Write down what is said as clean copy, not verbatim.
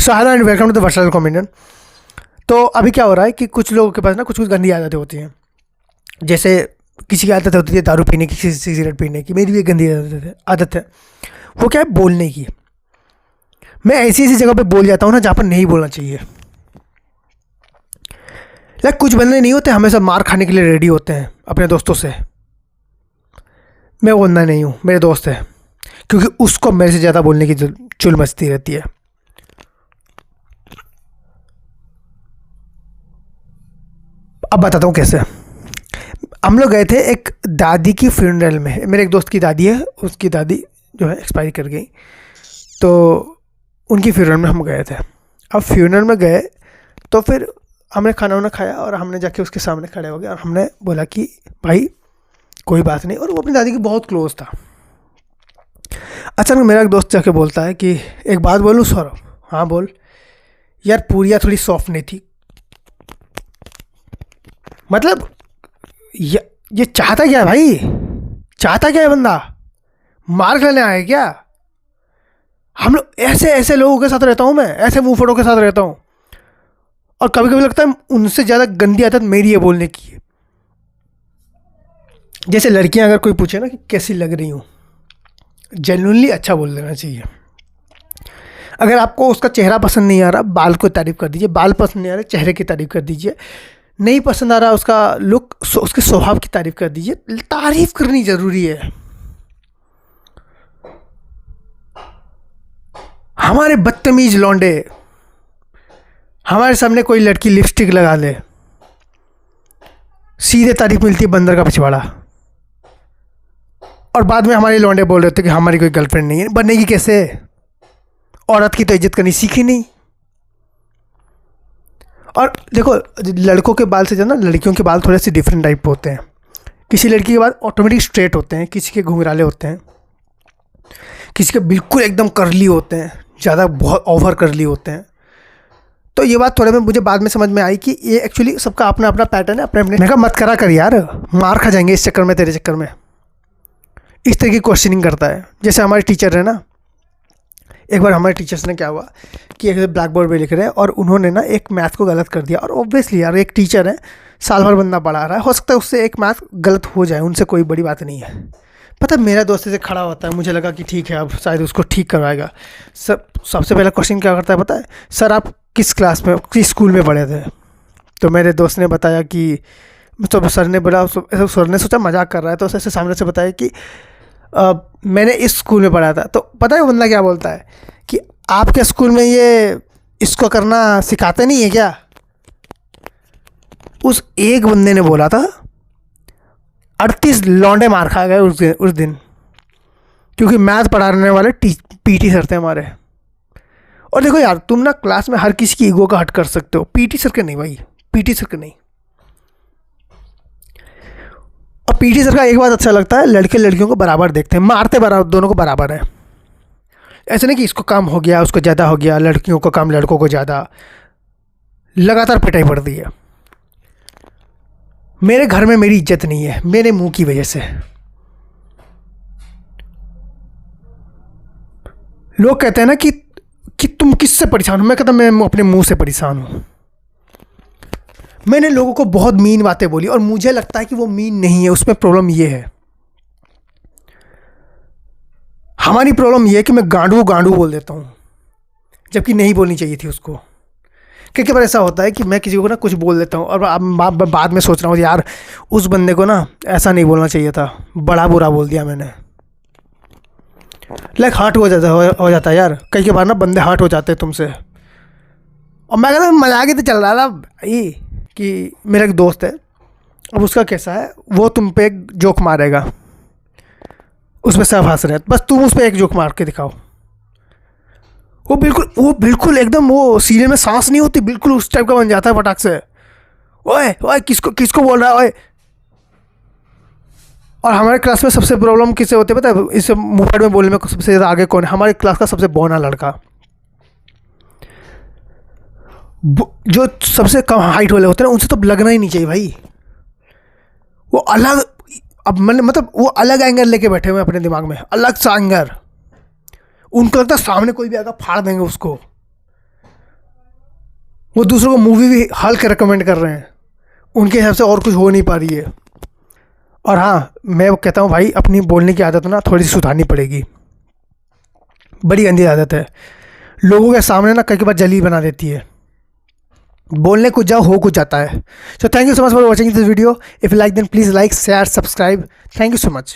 So hello and welcome to the versatile comedian. तो अभी क्या हो रहा है कि कुछ लोगों के पास ना कुछ कुछ गंदी आदतें होती हैं। जैसे किसी की आदत होती है दारू पीने की, किसी सिगरेट पीने की। मेरी भी एक गंदी आदत है। वो क्या है, बोलने की। मैं ऐसी ऐसी जगह पे बोल जाता हूँ ना जहाँ पर नहीं बोलना चाहिए। लाइक कुछ बंदे नहीं होते हमेशा मार खाने के लिए रेडी होते हैं अपने दोस्तों से। मैं वो बंदा नहीं हूँ, मेरे दोस्त है, क्योंकि उसको मेरे से ज़्यादा बोलने की चुल मचती रहती है। अब बताता हूँ कैसे। हम लोग गए थे एक दादी की फ्यूनरल में। मेरे एक दोस्त की दादी है, उसकी दादी जो है एक्सपायर कर गई, तो उनकी फ्यूनरल में हम गए थे। अब फ्यूनरल में गए तो फिर हमने खाना वाना खाया और हमने जाके उसके सामने खड़े हो गए और हमने बोला कि भाई कोई बात नहीं। और वो अपनी दादी की बहुत क्लोज था। अचानक मेरा एक दोस्त जाके बोलता है कि एक बात बोलूँ सौरभ? हाँ बोल। यार पूरियाँ थोड़ी सॉफ्ट नहीं थी। मतलब ये चाहता क्या है भाई? चाहता क्या है बंदा? मार खाने आया क्या? हम लोग ऐसे ऐसे लोगों के साथ रहता हूँ मैं, ऐसे मुंह फोड़ों के साथ रहता हूँ। और कभी कभी लगता है उनसे ज़्यादा गंदी आदत मेरी है बोलने की। जैसे लड़कियां अगर कोई पूछे ना कि कैसी लग रही हूँ, जेन्युइनली अच्छा बोल देना चाहिए। अगर आपको उसका चेहरा पसंद नहीं आ रहा, बाल को तारीफ़ कर दीजिए। बाल पसंद नहीं आ रहा, चेहरे की तारीफ़ कर दीजिए। नहीं पसंद आ रहा उसका लुक, उसके स्वभाव की तारीफ़ कर दीजिए। तारीफ़ करनी ज़रूरी है। हमारे बदतमीज लौंडे, हमारे सामने कोई लड़की लिपस्टिक लगा ले, सीधे तारीफ मिलती है बंदर का पिछवाड़ा। और बाद में हमारे लौंडे बोल रहे थे कि हमारी कोई गर्लफ्रेंड नहीं है। बनेगी कैसे? औरत की तो इज्जत करनी सीखी नहीं। और देखो, लड़कों के बाल से जो ना, लड़कियों के बाल थोड़े से डिफरेंट टाइप होते हैं। किसी लड़की के बाल ऑटोमेटिक स्ट्रेट होते हैं, किसी के घुंघराले होते हैं, किसी के बिल्कुल एकदम करली होते हैं, ज़्यादा बहुत ओवर करली होते हैं। तो ये बात थोड़े में मुझे बाद में समझ में आई कि ये एक्चुअली सबका अपना अपना पैटर्न है, अपने अपने। मैं कहा मत करा कर यार, मार खा जाएंगे इस चक्कर में, तेरे चक्कर में। इस तरह की क्वेश्चनिंग करता है। जैसे हमारे टीचर है ना, एक बार हमारे टीचर्स ने क्या हुआ कि एक ब्लैक बोर्ड पे लिख रहे हैं और उन्होंने ना एक मैथ को गलत कर दिया। और ऑब्वियसली यार एक टीचर है, साल भर बंदा पढ़ा रहा है, हो सकता है उससे एक मैथ गलत हो जाए, उनसे कोई बड़ी बात नहीं है। पता है मेरा दोस्त से खड़ा होता है, मुझे लगा कि ठीक है अब शायद उसको ठीक करवाएगा। सबसे पहला क्वेश्चन क्या करता है पता है? सर आप किस क्लास में, किस स्कूल में पढ़े थे? तो मेरे दोस्त ने बताया कि, तो सर ने बोला, सर ने सोचा मजाक कर रहा है, तो सर से सामने से बताया कि मैंने इस स्कूल में पढ़ा था। तो पता है बंदा क्या बोलता है कि आपके स्कूल में ये इसको करना सिखाते नहीं है क्या? उस एक बंदे ने बोला था, 38 लौंडे मार खा गए उस दिन, क्योंकि मैथ पढ़ाने वाले पीटी सर थे हमारे। और देखो यार, तुम ना क्लास में हर किसी की ईगो का हट कर सकते हो, पीटी सर के नहीं भाई, पीटी सर के नहीं। और पीटी सर का एक बात अच्छा लगता है, लड़के लड़कियों को बराबर देखते हैं, मारते बराबर, दोनों को बराबर है। ऐसा नहीं कि इसको कम हो गया उसको ज़्यादा हो गया, लड़कियों को कम लड़कों को ज़्यादा। लगातार पिटाई पड़ती है। मेरे घर में मेरी इज्जत नहीं है मेरे मुंह की वजह से। लोग कहते हैं ना कि तुम किससे परेशान हो? मैं कहता मैं अपने मुंह से परेशान हूँ। मैंने लोगों को बहुत मीन बातें बोली और मुझे लगता है कि वो मीन नहीं है। उसमें प्रॉब्लम ये है, हमारी प्रॉब्लम ये है कि मैं गांडू गांडू बोल देता हूँ, जबकि नहीं बोलनी चाहिए थी उसको। क्योंकि बार ऐसा होता है कि मैं किसी को ना कुछ बोल देता हूँ और अब बाद में सोच रहा हूँ यार उस बंदे को ना ऐसा नहीं बोलना चाहिए था, बड़ा बुरा बोल दिया मैंने। लाइक हर्ट हो जाता है यार। कई के बार ना बंदे हर्ट हो जाते हैं तुमसे। और मैं कहता मजाक ही तो चल रहा था भाई कि मेरा एक दोस्त है, अब उसका कैसा है, वो तुम पे एक जोक मारेगा, उस पर सब हंस रहे हैं, बस तुम उस पर एक जोक मार के दिखाओ। वो बिल्कुल एकदम, वो सीरियल में सांस नहीं होती, बिल्कुल उस टाइप का बन जाता है फटाक से। ओए ओए किसको बोल रहा है ओए? और हमारे क्लास में सबसे प्रॉब्लम किससे होती है पता है? इस मुंहफाड़ में बोलने में सबसे ज़्यादा आगे कौन है? हमारे क्लास का सबसे बौना लड़का, जो सबसे कम हाइट वाले होते हैं उनसे तो लगना ही नहीं चाहिए भाई। वो अलग, अब मतलब वो अलग एंगल लेके बैठे हुए अपने दिमाग में, अलग सा एंगल। उनको लगता है सामने कोई भी आएगा फाड़ देंगे उसको। वो दूसरों को मूवी भी हल्क रिकमेंड कर रहे हैं, उनके हिसाब से और कुछ हो नहीं पा रही है। और हाँ, मैं वो कहता हूँ भाई, अपनी बोलने की आदत ना थोड़ी सी सुधारनी पड़ेगी, बड़ी गंदी आदत है, लोगों के सामने ना कई बार जली बना देती है। बोलने कुछ जाओ, हो कुछ जाता है। So thank you so much for watching this video. If you like then please like, share, subscribe. Thank you so much.